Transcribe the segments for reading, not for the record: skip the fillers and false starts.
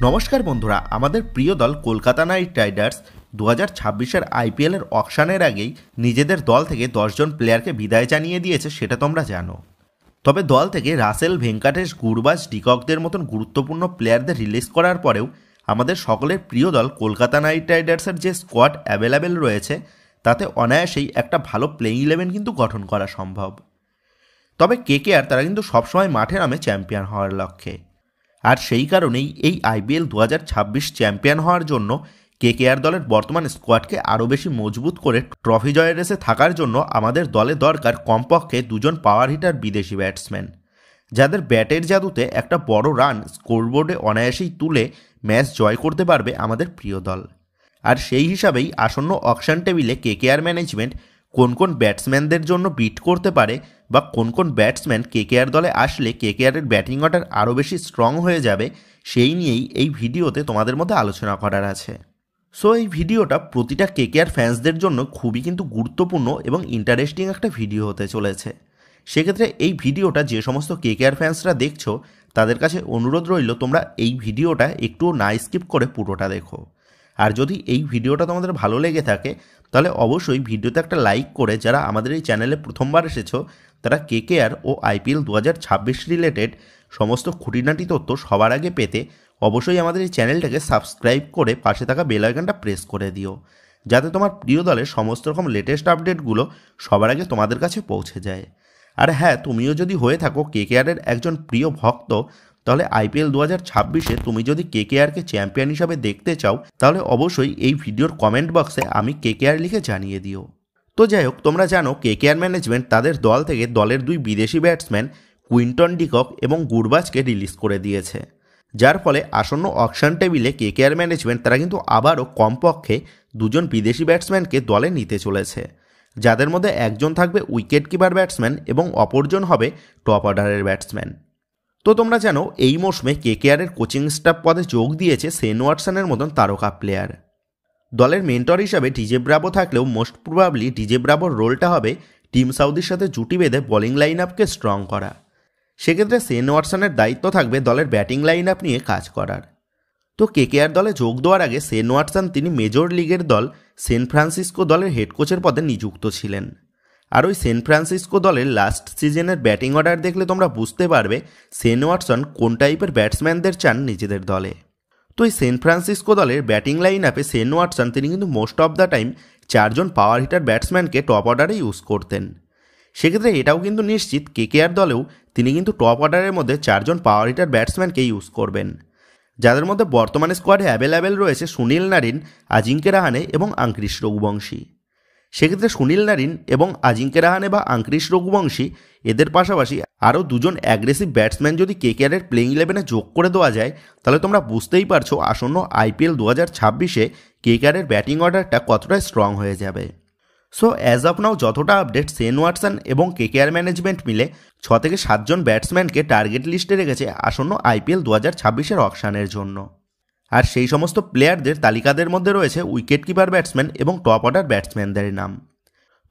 নমস্কার বন্ধুরা, আমাদের প্রিয় দল কলকাতা নাইট রাইডার্স 2026-এর আইপিএলের অকশনের আগেই নিজেদের দল থেকে 10 জন প্লেয়ারকে বিদায় জানিয়ে দিয়েছে, সেটা তোমরা জানো। তবে দল থেকে রাসেল, ভেঙ্কাটেশ, গুরবাজ, ডিককদের মতন গুরুত্বপূর্ণ প্লেয়ারদের রিলিজ করার পরেও আমাদের সকলের প্রিয় দল কলকাতা নাইট রাইডার্সের যে স্কোয়াড অ্যাভেলেবেল রয়েছে তাতে অনায়াসেই একটা ভালো প্লেইং 11 কিন্তু গঠন করা সম্ভব। তবে কেকেআর তারা কিন্তু সবসময় মাঠে নামে চ্যাম্পিয়ন হওয়ার লক্ষ্যে, আর সেই কারণেই এই আইপিএল 2026 চ্যাম্পিয়ন হওয়ার জন্য কেকেআর দলের বর্তমান স্কোয়াডকে আরও বেশি মজবুত করে ট্রফি জয়ের রেসে থাকার জন্য আমাদের দলে দরকার কমপক্ষে 2 জন পাওয়ার হিটার বিদেশি ব্যাটসম্যান, যাদের ব্যাটের জাদুতে একটা বড় রান স্কোরবোর্ডে অনায়াসেই তুলে ম্যাচ জয় করতে পারবে আমাদের প্রিয় দল। আর সেই হিসাবেই আসন্ন অকশন টেবিলে কেকেআর ম্যানেজমেন্ট কোন কোন ব্যাটসম্যানদের জন্য বিট করতে পারে বা কোন কোন ব্যাটসম্যান কেকেআর দলে আসলে কেকেআরের ব্যাটিং অর্ডার আরও বেশি স্ট্রং হয়ে যাবে, সেই নিয়েই এই ভিডিওতে তোমাদের মধ্যে আলোচনা করার আছে। সো এই ভিডিওটা প্রতিটা কেকেআর ফ্যান্সদের জন্য খুবই কিন্তু গুরুত্বপূর্ণ এবং ইন্টারেস্টিং একটা ভিডিও হতে চলেছে। সেক্ষেত্রে এই ভিডিওটা যে সমস্ত কেকেআর ফ্যান্সরা দেখছো তাদের কাছে অনুরোধ রইল তোমরা এই ভিডিওটা একটুও না স্কিপ করে পুরোটা দেখো। আর যদি এই ভিডিওটা তোমাদের ভালো লেগে থাকে তাহলে অবশ্যই ভিডিওতে একটা লাইক করে যারা আমাদের এই চ্যানেলে প্রথমবার এসেছো তারা কেকেআর ও আইপিএল 2026 রিলেটেড সমস্ত খুঁটিনাটি তথ্য সবার আগে পেতে অবশ্যই আমাদের এই চ্যানেলটাকে সাবস্ক্রাইব করে পাশে থাকা বেল আইকনটা প্রেস করে দিও, যাতে তোমার প্রিয় দলের সমস্ত রকম লেটেস্ট আপডেটগুলো সবার আগে তোমাদের কাছে পৌঁছে যায়। আর হ্যাঁ, তুমিও যদি হয়ে থাকো কেকেআরের একজন প্রিয় ভক্ত, তাহলে আইপিএল 2026-এ তুমি যদি কেকেআরকে চ্যাম্পিয়ন হিসাবে দেখতে চাও তাহলে অবশ্যই এই ভিডিওর কমেন্ট বক্সে আমি কেকেআর লিখে জানিয়ে দিও। তো যাই হোক, তোমরা জানো কেকেআর ম্যানেজমেন্ট তাদের দল থেকে দলের 2 বিদেশি ব্যাটসম্যান কুইন্টন ডিকক এবং গুরবাজকে রিলিজ করে দিয়েছে, যার ফলে আসন্ন অকশন টেবিলে কেকেআর ম্যানেজমেন্ট তারা কিন্তু আবারও কমপক্ষে 2 জন বিদেশি ব্যাটসম্যানকে দলে নিতে চলেছে, যাদের মধ্যে একজন থাকবে উইকেট কিপার ব্যাটসম্যান এবং অপরজন হবে টপ অর্ডারের ব্যাটসম্যান। তো তোমরা জানো এই মৌসুমে কেকেআরের কোচিং স্টাফ পদে যোগ দিয়েছে শেন ওয়াটসনের মতন তারকা প্লেয়ার। দলের মেন্টর হিসাবে ডিজে ব্রাভো থাকলেও মোস্ট প্রবাবলি ডিজে ব্রাভোর রোলটা হবে টিম সাউদির সাথে জুটি বেঁধে বোলিং লাইন আপকে স্ট্রং করা। সেক্ষেত্রে শেন ওয়াটসনের দায়িত্ব থাকবে দলের ব্যাটিং লাইন আপ নিয়ে কাজ করার। তো কেকেআর দলে যোগ দেওয়ার আগে শেন ওয়াটসন তিনি মেজর লিগের দল সেন ফ্রান্সিসকো দলের হেড কোচের পদে নিযুক্ত ছিলেন। আর ওই সেন ফ্রান্সিসকো দলের লাস্ট সিজনের ব্যাটিং অর্ডার দেখলে তোমরা বুঝতে পারবে শেন ওয়াটসন কোন টাইপের ব্যাটসম্যানদের চান নিজেদের দলে। তো এই সেন ফ্রান্সিসকো দলের ব্যাটিং লাইন আপে শেন ওয়াটসন তিনি কিন্তু মোস্ট অফ দ্য টাইম 4 জন পাওয়ার হিটার ব্যাটসম্যানকে টপ অর্ডারে ইউজ করতেন। সেক্ষেত্রে এটাও কিন্তু নিশ্চিত কেকেআর দলেও তিনি কিন্তু টপ অর্ডারের মধ্যে 4 জন পাওয়ার হিটার ব্যাটসম্যানকে ইউজ করবেন, যাদের মধ্যে বর্তমানে স্কোয়াডে অ্যাভেলেবেল রয়েছে সুনীল নারিন, আজিঙ্কে রাহানে এবং আঙ্ক্রিশ রঘুবংশী। সেক্ষেত্রে সুনীল নারিন এবং আজিঙ্কে রাহানে বা আঙ্ক্রিশ রঘুবংশী এদের পাশাপাশি আরও 2 জন অ্যাগ্রেসিভ ব্যাটসম্যান যদি কেকেআরের প্লেইং 11-এ যোগ করে দেওয়া যায় তাহলে তোমরা বুঝতেই পারছো আসন্ন আইপিএল 2026-এ কেকেআরের ব্যাটিং অর্ডারটা কতটা স্ট্রং হয়ে যাবে। সো অ্যাজ অফ নাও যতটা আপডেট, শেন ওয়াটসন এবং কেকেআর ম্যানেজমেন্ট মিলে 6 থেকে 7 জন ব্যাটসম্যানকে টার্গেট লিস্টে রেখেছে আসন্ন আইপিএল 2026-এর অকশনের জন্য। আর সেই সমস্ত প্লেয়ারদের তালিকাদের মধ্যে রয়েছে উইকেট কিপার ব্যাটসম্যান এবং টপ অর্ডার ব্যাটসম্যানদের নাম।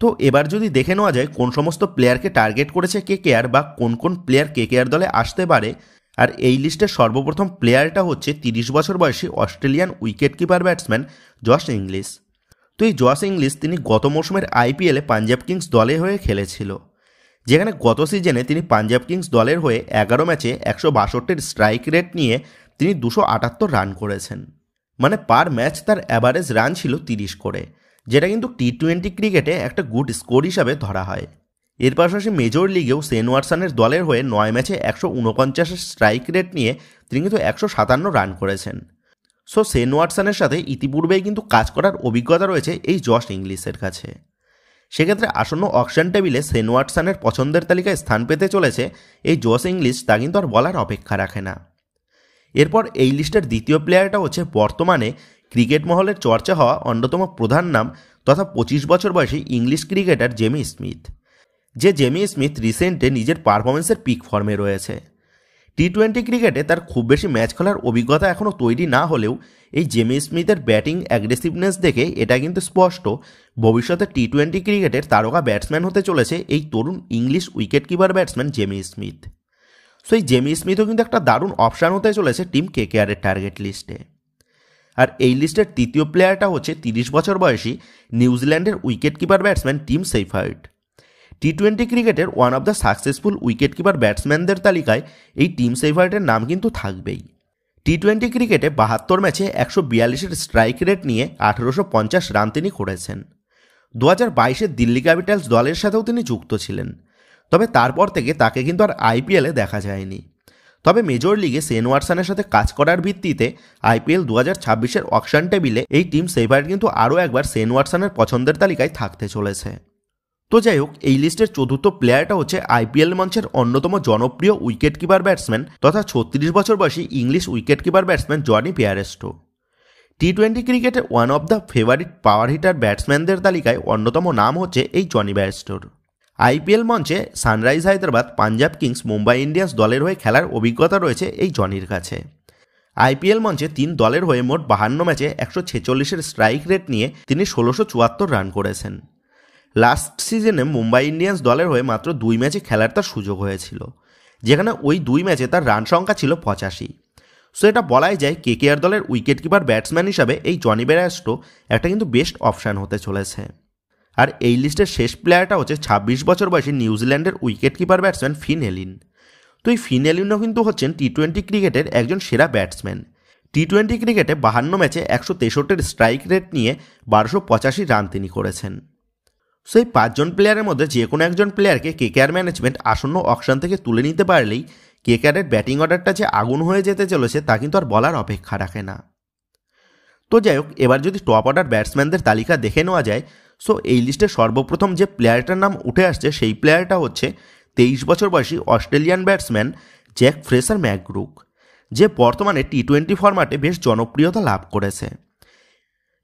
তো এবার যদি দেখে নেওয়া যায় কোন সমস্ত প্লেয়ারকে টার্গেট করেছে কেকেআর বা কোন কোন প্লেয়ার কেকেআর দলে আসতে পারে। আর এই লিস্টের সর্বপ্রথম প্লেয়ারটা হচ্ছে 30 বছর বয়সী Australian wicket keeper batsman Josh English. তো এই জশ ইংলিশ তিনি গত মৌসুমের আইপিএলে পাঞ্জাব কিংস দলে হয়ে খেলেছিল, যেখানে গত সিজনে তিনি পাঞ্জাব কিংস দলের হয়ে 11 ম্যাচে 162 স্ট্রাইক রেট নিয়ে তিনি 278 রান করেছেন। মানে পার ম্যাচ তার অ্যাভারেজ রান ছিল 30 করে, যেটা কিন্তু টি-20 ক্রিকেটে একটা গুড স্কোর হিসাবে ধরা হয়। এর পাশাপাশি মেজর লিগেও শেন ওয়াটসনের দলের হয়ে 9 ম্যাচে 149 স্ট্রাইক রেট নিয়ে তিনি কিন্তু 157 রান করেছেন। সো শেন ওয়াটসনের সাথে ইতিপূর্বেই কিন্তু কাজ করার অভিজ্ঞতা রয়েছে এই জশ ইংলিশের কাছে। সেক্ষেত্রে আসন্ন অকশন টেবিলে শেন ওয়াটসনের পছন্দের তালিকায় স্থান পেতে চলেছে এই জশ ইংলিশ, তা কিন্তু আর বলার অপেক্ষা রাখে না। এরপর এই লিস্টের দ্বিতীয় প্লেয়ারটা হচ্ছে বর্তমানে ক্রিকেট মহলের চর্চা হওয়া অন্যতম প্রধান নাম তথা 25 বছর বয়সী English cricketer Jamie Smith. Jamie Smith রিসেন্টে নিজের পারফরমেন্সের পিক ফর্মে রয়েছে। টি-20 ক্রিকেটে তার খুব বেশি ম্যাচ খেলার অভিজ্ঞতা এখনও তৈরি না হলেও এই জেমি স্মিথের ব্যাটিং অ্যাগ্রেসিভনেস দেখে এটা কিন্তু স্পষ্ট ভবিষ্যতে টি-20 ক্রিকেটের তারকা ব্যাটসম্যান হতে চলেছে এই তরুণ English wicket keeper batsman Jamie Smith. So এই জেমি স্মিথও কিন্তু একটা দারুণ অপশান হতে চলেছে টিম কেকেআরের টার্গেট লিস্টে। আর এই লিস্টের তৃতীয় প্লেয়ারটা হচ্ছে 30 বছর বয়সী নিউজিল্যান্ডের wicket keeper batsman Tim Seifert. টি-20 ক্রিকেটের one of the successful wicket keeper ব্যাটসম্যানদের তালিকায় এই টিম সেফার্ডের নাম কিন্তু থাকবেই। টি-20 ক্রিকেটে 72 ম্যাচে 142-এর স্ট্রাইক রেট নিয়ে 1850 রান তিনি করেছেন। 2022-এ দিল্লি ক্যাপিটালস দলের সাথেও তিনি যুক্ত ছিলেন, তবে তারপর থেকে তাকে কিন্তু আর আইপিএলে দেখা যায়নি। তবে মেজর লিগে শেন ওয়াটসনের সাথে কাজ করার ভিত্তিতে আইপিএল 2026-এর অকশন টেবিলে এই টিম সেফার্ড কিন্তু আরও একবার শেন ওয়াটসনের পছন্দের তালিকায় থাকতে চলেছে। তো যাই হোক, এই লিস্টের চতুর্থ প্লেয়ারটা হচ্ছে আইপিএল মঞ্চের অন্যতম জনপ্রিয় উইকেট কিপার ব্যাটসম্যান তথা 36 বছর বয়সী English wicket keeper batsman Jonny Bairstow. টি-20 ক্রিকেটে one of the favourite power hitter ব্যাটসম্যানদের তালিকায় অন্যতম নাম হচ্ছে এই জনি বেয়ারস্টোর। আইপিএল মঞ্চে Sunrise Hyderabad, Punjab Kings, Mumbai Indians দলের হয়ে খেলার অভিজ্ঞতা রয়েছে এই জনির কাছে। আইপিএল মঞ্চে 3 দলের হয়ে মোট 52 ম্যাচে 146-এর স্ট্রাইক রেট নিয়ে তিনি 1674 রান করেছেন। লাস্ট সিজনে মুম্বাই ইন্ডিয়ান্স দলের হয়ে মাত্র 2 ম্যাচে খেলার তার সুযোগ হয়েছিল, যেখানে ওই 2 ম্যাচে তার রান সংখ্যা ছিল 85। সো এটা বলাই যায় কেকেআর দলের উইকেট কিপার ব্যাটসম্যান হিসাবে এই জনি বেয়ারস্টো একটা কিন্তু বেস্ট অপশান হতে চলেছে। আর এই লিস্টের শেষ প্লেয়ারটা হচ্ছে 26 বছর বয়সী নিউজিল্যান্ডের উইকেট কিপার ব্যাটসম্যান ফিন এলিন। তো এই ফিন এলিনও কিন্তু হচ্ছেন টি-20 ক্রিকেটের একজন সেরা ব্যাটসম্যান। টি-20 ক্রিকেটে 52 ম্যাচে 163-এর স্ট্রাইক রেট নিয়ে 1285 রান তিনি করেছেন। সো এই 5 জন প্লেয়ারের মধ্যে যে কোনো একজন প্লেয়ারকে কেকেআর ম্যানেজমেন্ট আসন্ন অকশন থেকে তুলে নিতে পারলেই কেকেআরের ব্যাটিং অর্ডারটা যে আগুন হয়ে যেতে চলেছে তা কিন্তু আর বলার অপেক্ষা রাখে না। তো যাই হোক, এবার যদি টপ অর্ডার ব্যাটসম্যানদের তালিকা দেখে নেওয়া যায়, সো এই লিস্টে সর্বপ্রথম যে প্লেয়ারটার নাম উঠে আসছে সেই প্লেয়ারটা হচ্ছে 23 বছর বয়সী অস্ট্রেলিয়ান ব্যাটসম্যান জ্যাক ফ্রেসার ম্যাকব্রুক, যে বর্তমানে টি-20 ফরম্যাটে বেশ জনপ্রিয়তা লাভ করেছে।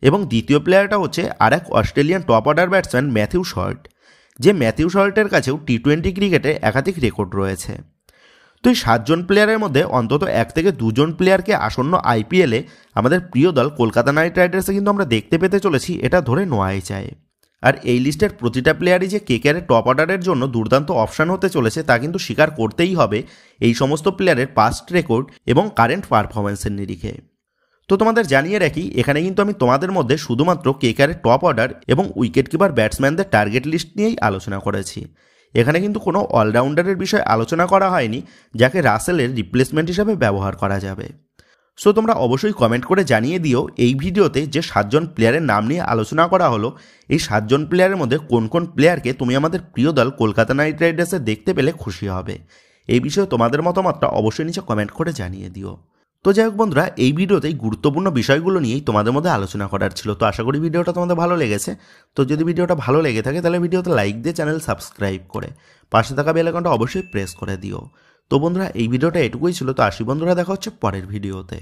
এবং দ্বিতীয় প্লেয়ারটা হচ্ছে আর এক Australian top order batsman Matthew short, যে ম্যাথিউ শর্টের কাছেও টি-20 ক্রিকেটে একাধিক রেকর্ড রয়েছে। তো এই 7 জন প্লেয়ারের মধ্যে অন্তত 1 থেকে 2 জন প্লেয়ারকে আসন্ন আইপিএলে আমাদের প্রিয় দল কলকাতা নাইট রাইডার্সে কিন্তু আমরা দেখতে পেতে চলেছি, এটা ধরে নেওয়াই যায়। আর এই লিস্টের প্রতিটা প্লেয়ারই যে কেকেআরের টপ অর্ডারের জন্য দুর্দান্ত অপশান হতে চলেছে তা কিন্তু স্বীকার করতেই হবে এই সমস্ত প্লেয়ারের পাস্ট রেকর্ড এবং কারেন্ট পারফরমেন্সের নিরিখে। তো তোমাদের জানিয়ে রাখি, এখানে কিন্তু আমি তোমাদের মধ্যে শুধুমাত্র কেকেআরের টপ অর্ডার এবং উইকেট কিপার ব্যাটসম্যানদের টার্গেট লিস্ট নিয়েই আলোচনা করেছি। এখানে কিন্তু কোনো অলরাউন্ডারের বিষয়ে আলোচনা করা হয়নি যাকে রাসেলের রিপ্লেসমেন্ট হিসাবে ব্যবহার করা যাবে। সো তোমরা অবশ্যই কমেন্ট করে জানিয়ে দিও এই ভিডিওতে যে 7 জন প্লেয়ারের নাম নিয়ে আলোচনা করা হলো, এই 7 জন প্লেয়ারের মধ্যে কোন কোন প্লেয়ারকে তুমি আমাদের প্রিয় দল কলকাতা নাইট রাইডার্সে দেখতে পেলে খুশি হবে। এই বিষয়ে তোমাদের মতামতটা অবশ্যই নিচে কমেন্ট করে জানিয়ে দিও। তো যাই হোক বন্ধুরা, এই ভিডিওতেই গুরুত্বপূর্ণ বিষয়গুলো নিয়েই তোমাদের মধ্যে আলোচনা করার ছিল। তো আশা করি ভিডিওটা তোমাদের ভালো লেগেছে। তো যদি ভিডিওটা ভালো লেগে থাকে তাহলে ভিডিওতে লাইক দিয়ে চ্যানেল সাবস্ক্রাইব করে পাশে থাকা বেল আইকনটা অবশ্যই প্রেস করে দিও। তো বন্ধুরা, এই ভিডিওটা এটুকুই ছিল। তো আসি বন্ধুরা, দেখা হচ্ছে পরের ভিডিওতে।